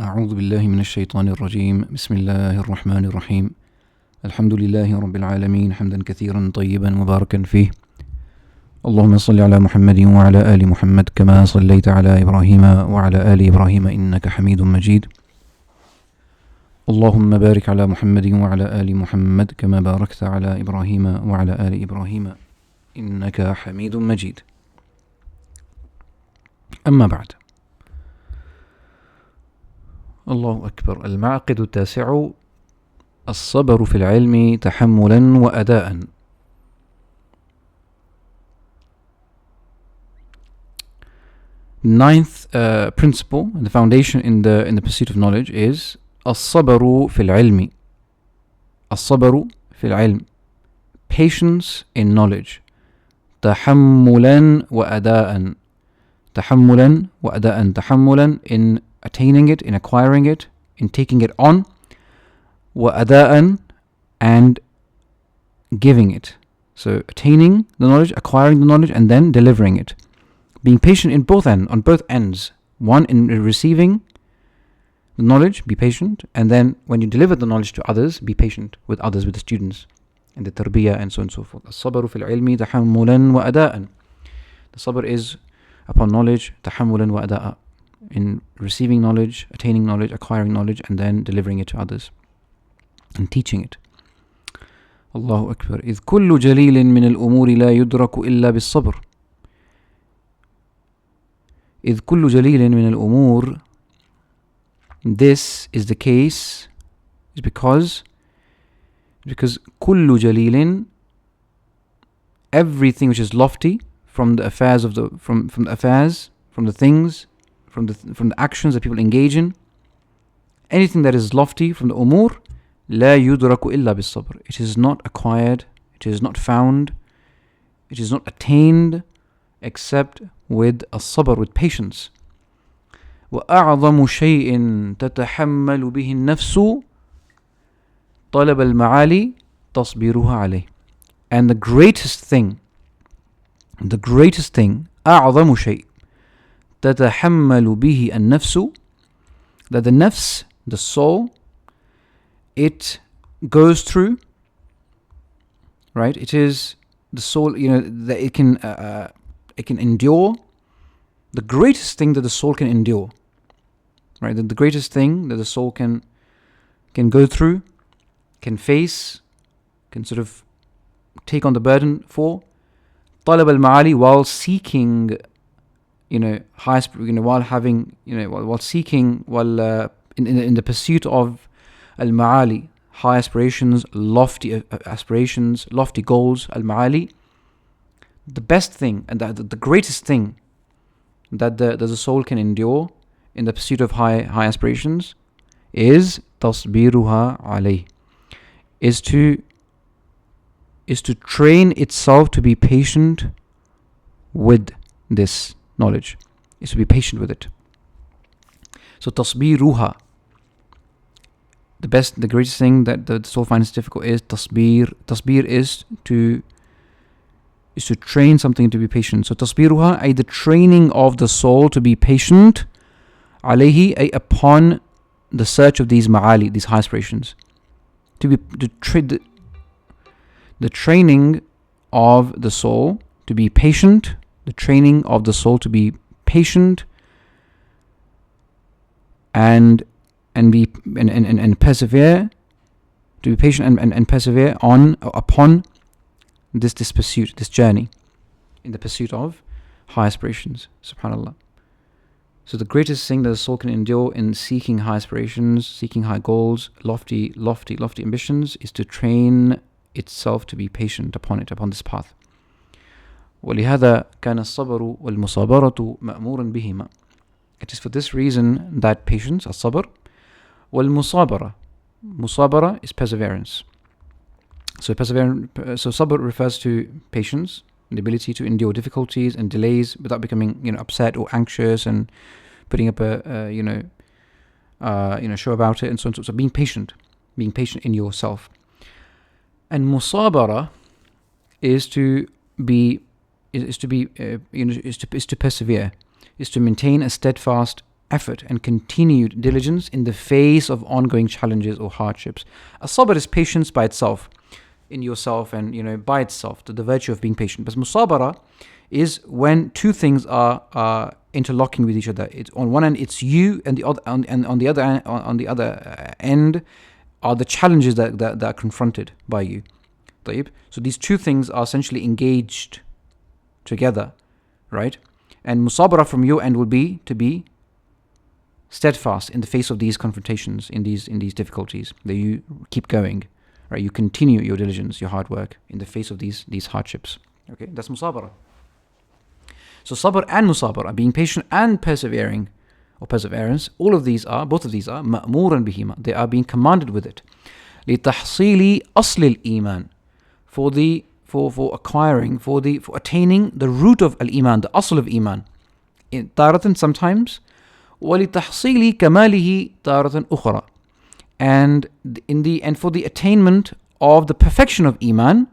أعوذ بالله من الشيطان الرجيم بسم الله الرحمن الرحيم الحمد لله رب العالمين حمدا كثيرا طيبا مباركا فيه اللهم صل على محمد وعلى آل محمد كما صليت على إبراهيم وعلى آل إبراهيم إنك حميد مجيد اللهم بارك على محمد وعلى آل محمد كما باركت على إبراهيم وعلى آل إبراهيم إنك حميد مجيد أما بعد الله أكبر. المعقد التاسع الصبر في العلم تحملا وأداء. Ninth principle, the foundation in the pursuit of knowledge is الصبر في العلم. الصبر في العلم, patience in knowledge. تحملا وأداء. تحملا وأداء. تحملا in attaining it, in acquiring it, in taking it on. وأداء and giving it. So attaining the knowledge, acquiring the knowledge, and then delivering it. Being patient in on both ends. One, in receiving the knowledge, be patient, and then when you deliver the knowledge to others, be patient with others, with the students, and the tarbiyah, and so on and so forth. الصبر في العلم تحملا وأداء. The sabr is upon knowledge, تحملا وأداء, in receiving knowledge, attaining knowledge, acquiring knowledge, and then delivering it to others and teaching it. Allahu Akbar. إذ كل جليل من الأمور لا يدرك إلا بالصبر. إذ كل جليل من الأمور. This is the case is because كل جليل, everything which is lofty from the affairs of the from the affairs, from the things, from the actions that people engage in, anything that is lofty from the umur, لا يدرك إلا بالصبر. It is not acquired, it is not found, it is not attained except with الصبر, with patience. وأعظم شيء تتحمل به النفس طلب المعالي تصبيرها عليه. And the greatest thing, أعظم شيء تتحمل به النفس, that the nafs, the soul, it goes through, right? It is the soul, that it can endure. The greatest thing that the soul can endure, right? The greatest thing that the soul can go through, can face, can sort of take on the burden for, طلب المعالي, while seeking, highest, while having, while seeking, while in the pursuit of al-ma'ali, high aspirations, lofty aspirations, lofty goals, al-ma'ali. The best thing and the greatest thing that the soul can endure in the pursuit of high aspirations is تصبيرها عليه, is to train itself to be patient with this knowledge, is to be patient with it. So تصبيرها, the greatest thing that the soul finds difficult is tasbir. Tasbir is to train something to be patient. So tasbiruha, ay the training of the soul to be patient, alayhi, ay upon the search of these ma'ali, these high aspirations. The training of the soul to be patient, the training of the soul to be patient and persevere, to be patient and persevere upon this pursuit, this journey in the pursuit of high aspirations. Subhanallah. So the greatest thing that the soul can endure in seeking high aspirations, seeking high goals, lofty ambitions, is to train itself to be patient upon this path. وَلِهَذَا كَانَ الصَّبْرُ وَالْمُصَابَرَةُ مَأْمُورًا بِهِمَا. It is for this reason that patience, as-sabr, wal-musabara. Musabara is perseverance. So sabr refers to patience, the ability to endure difficulties and delays without becoming, upset or anxious and putting up a show about it and so on. So being patient in yourself. And musabara is to persevere, is to maintain a steadfast effort and continued diligence in the face of ongoing challenges or hardships. As-sabr is patience by itself, in yourself and by itself, the virtue of being patient. But musabara is when two things are interlocking with each other. It's on one end it's you, and on the other end are the challenges that are confronted by you. So these two things are essentially engaged together, right? And musabara from your end will be to be steadfast in the face of these confrontations, in these difficulties, that you keep going, right? You continue your diligence, your hard work in the face of these hardships. Okay, that's musabara. So sabr and musabara, being patient and persevering or perseverance, both of these are ma'muran bihima. They are being commanded with it. لتحصيل أصل الإيمان, for acquiring, for attaining the root of al-iman, the asl of iman. Taratan sometimes, وَلِتَحْصِيلِ كَمَالِهِ تَارَةً أُخْرَى, and for the attainment of the perfection of iman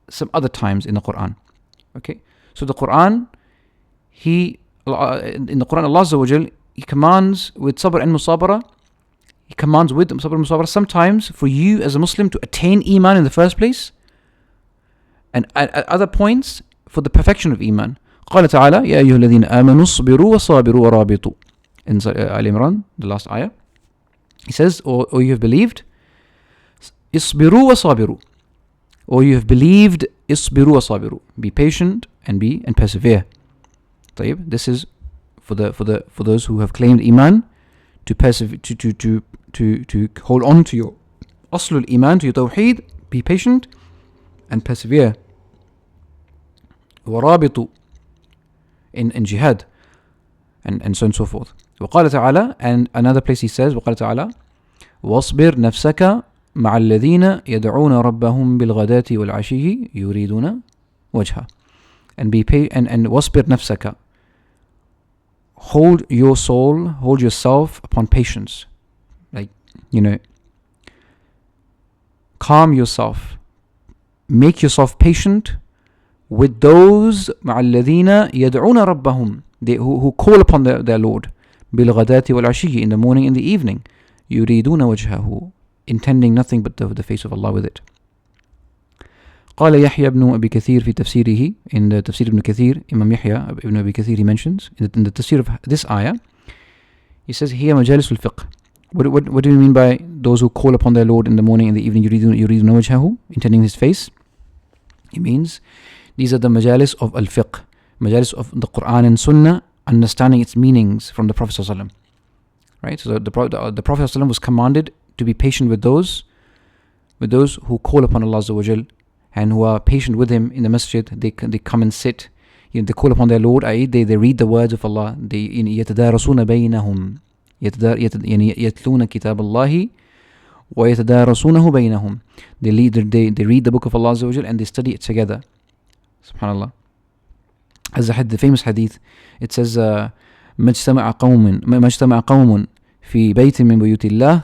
some other times in the Quran. Okay, so the Quran, in the Quran, Allah Azza wa Jal, He commands with sabr and musabara. He commands with sabr and musabara sometimes for you as a Muslim to attain iman in the first place, and at other points for the perfection of iman. قال تعالى يا أيها الذين آمنوا اصبروا وصابروا ورابطوا. In Al Imran, the last ayah, He says, O you have believed, اصبروا وصابروا. O you have believed, اصبروا وصابروا. Be patient and persevere. طيب, this is for those who have claimed iman, to persevere, to hold on to your aslul iman, to your tawheed, be patient and persevere. ورابطوا, in jihad, and so on and so forth. وقال تعالى, and another place He says, وقال تعالى واصبر نفسك مع الذين يدعون ربهم بالغداة والعشي يريدون وجهه. And واصبر نفسك, hold your soul, hold yourself upon patience, like, calm yourself, make yourself patient with those مع الذين يدعون ربهم, who call upon their Lord, بالغداة والعشي, in the morning and the evening, يريدون وجهه, intending nothing but the face of Allah with it. قال يحيى بن أبي كثير في تفسيره, in the تفسير ابن كثير, Imam Yahya ibn Abi Kathir, he mentions in the tafsir of this ayah, he says, هي مجالس الفقه. What do you mean by those who call upon their Lord in the morning and the evening, يريدون وجهه, intending His face? He means these are the majalis of al-fiqh, majalis of the Quran and Sunnah, understanding its meanings from the Prophet ﷺ. Right? So the Prophet ﷺ was commanded to be patient with those who call upon Allah Azza wa Jal, and who are patient with Him in the masjid. They come and sit. They call upon their Lord. They read the words of Allah. They يتدارسون بينهم, يتلون كتاب الله ويتدارسونه بينهم. They read the book of Allah Azza wa Jal, and they study it together. Subhanallah. As the famous hadith, it says, ما اجتمع قوم في بيت من بيوت الله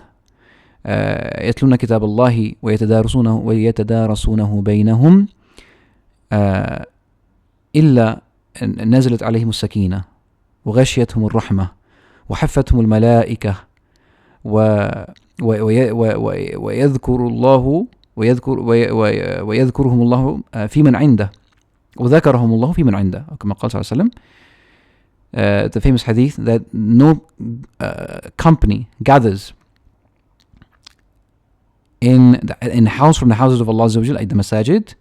يتلون كتاب الله ويتدارسونه بينهم إلا نزلت عليهم السكينة وغشيتهم الرحمة وحفتهم الملائكة ويذكرهم الله في من عنده وذكرهم الله في من عنده, كما قال صلى الله عليه وسلم. The famous hadith that no company gathers in house from the houses of Allah Azza wa Jal, like the masajid,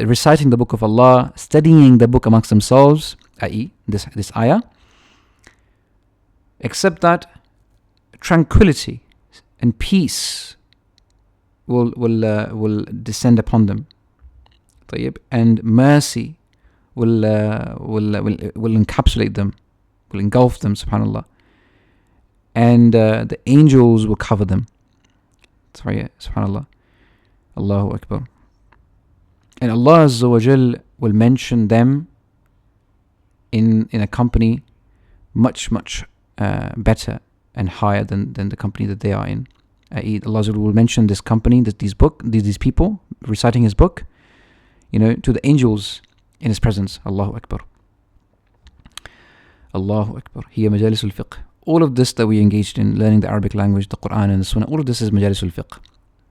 reciting the book of Allah, studying the book amongst themselves, i.e. this ayah, except that tranquility and peace will descend upon them, and mercy will encapsulate them, will engulf them, subhanallah, and the angels will cover them. Subhanallah, Allahu Akbar. And Allah Azza wa Jal will mention them in a company much better and higher than the company that they are in. Allah Azza wa Jal will mention this company, these people reciting His book, to the angels in His presence. Allahu Akbar. Allahu Akbar. Here Majalis al-Fiqh. All of this that we engaged in, learning the Arabic language, the Quran and the Sunnah, all of this is Majalis al-Fiqh.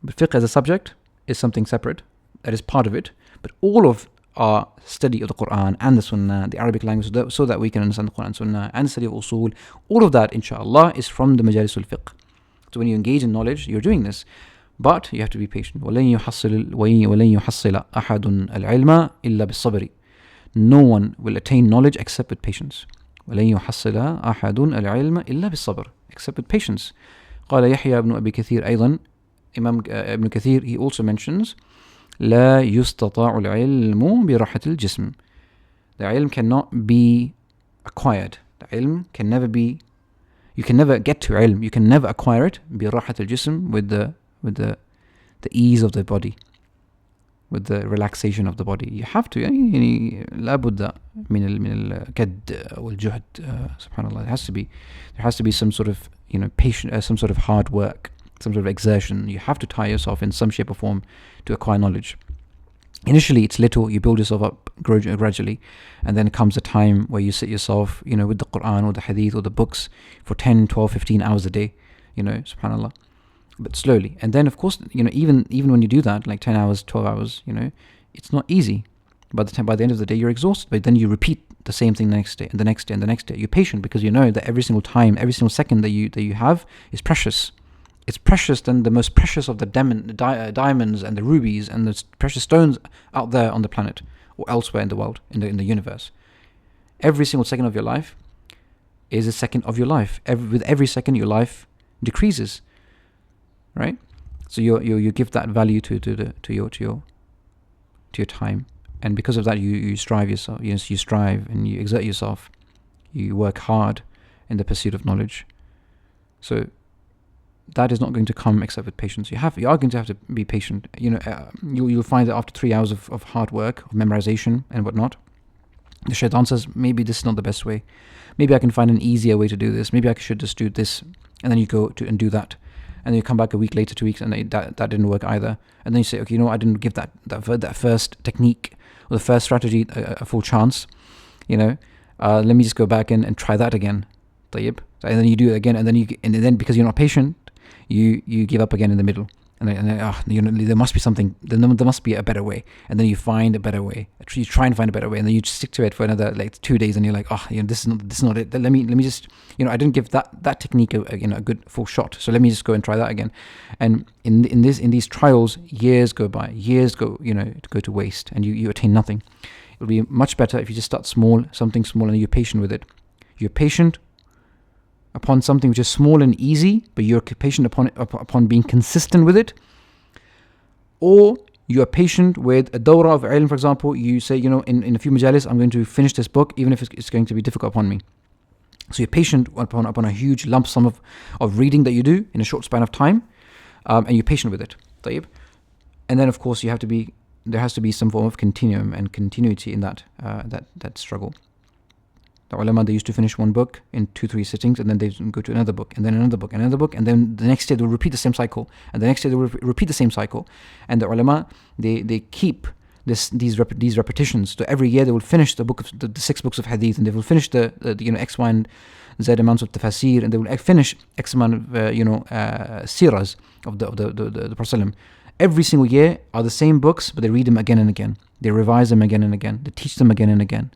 But fiqh as a subject is something separate. That is part of it. But all of our study of the Quran and the Sunnah, the Arabic language, so that we can understand the Quran and Sunnah, and the study of usul, all of that, inshallah, is from the Majalis al-Fiqh. So when you engage in knowledge, you're doing this. But you have to be patient. وَلَن يُحَصِّلَ أَحَدٌ الْعِلْمَ إِلَّا بِالصَّبْرِ. No one will attain knowledge except with patience. وَلَن يُحَصِّلَ أَحَدٌ الْعِلْمَ إِلَّا بِالصَّبْرِ. Except with patience. قال يحيى بن أبي كثير أيضا. Imam Ibn Kathir, he also mentions لا يستطاع العلم براحة الجسم. The ilm cannot be acquired. The ilm can never be, you can never get to ilm, you can never acquire it براحة الجسم, with the ease of the body, with the relaxation of the body. You have to, يعني لابد من الكد والجهد. Subhanallah. There has to be some sort of, patient, some sort of hard work, some sort of exertion. You have to tie yourself in some shape or form to acquire knowledge. Initially it's little, you build yourself up gradually, and then comes a time where you sit yourself, with the Quran or the Hadith or the books for 10, 12, 15 hours a day, subhanallah. But slowly. And then of course, even when you do that, like 10 hours, 12 hours, it's not easy. By the end of the day, you're exhausted. But then you repeat the same thing the next day and the next day and the next day. You're patient because you know that every single time, every single second that you have is precious. It's precious than the most precious of the diamonds and the rubies and the precious stones out there on the planet or elsewhere in the world, in the universe. Every single second of your life is a second of your life. With every second, your life decreases. Right, so you give that value to your time, and because of that you strive yourself. You strive and you exert yourself. You work hard in the pursuit of knowledge. So that is not going to come except with patience. You are going to have to be patient. You'll find that after 3 hours of hard work, of memorization and whatnot, the shaitan says, maybe this is not the best way. Maybe I can find an easier way to do this. Maybe I should just do this, and then you go to and do that. And then you come back a week later, 2 weeks, and that didn't work either. And then you say, okay, I didn't give that first technique or the first strategy a full chance. Let me just go back and try that again. طيب. And then you do it again, and then because you're not patient, you give up again in the middle. And there must be something. There must be a better way. And then you find a better way. You try and find a better way, and then you stick to it for another 2 days, and you're like, this is not it. Let me just, I didn't give that technique a good full shot. So let me just go and try that again. And in these trials, years go by. Years go to waste, and you attain nothing. It will be much better if you just start small, something small, and you're patient with it. You're patient upon something which is small and easy, but you're patient upon being consistent with it. Or you are patient with a dawrah of ilm, for example. You say, in a few majalis, I'm going to finish this book, even if it's going to be difficult upon me. So you're patient upon a huge lump sum of reading that you do in a short span of time, and you're patient with it. طيب. And then, of course, there has to be some form of continuum and continuity in that struggle. The ulama, they used to finish one book in 2-3 sittings, and then they go to another book, and then another book, and another book, and then the next day they'll repeat the same cycle, and the next day they'll repeat the same cycle. And the ulama, they keep these repetitions. So every year they will finish the 6 books of hadith, and they will finish the X, Y, and Z amounts of tafasir, and they will finish X amount of siras of the Prophet. Every single year are the same books, but they read them again and again. They revise them again and again. They teach them again and again.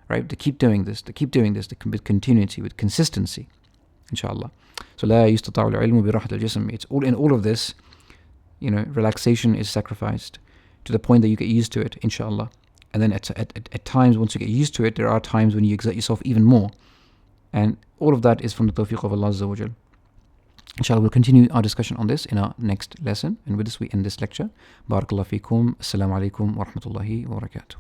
Right? They keep doing this. With continuity, with consistency, inshallah. So لا يستطاع العلم براحة الجسم. It's all in all of this. Relaxation is sacrificed to the point that you get used to it, inshallah. And then at times, once you get used to it, there are times when you exert yourself even more. And all of that is from the tawfiq of Allah Azza wa Jal. Inshallah, we'll continue our discussion on this in our next lesson. And with this, we end this lecture. Barakallahu feekum. Assalamu alaikum wa rahmatullahi wa barakatuh.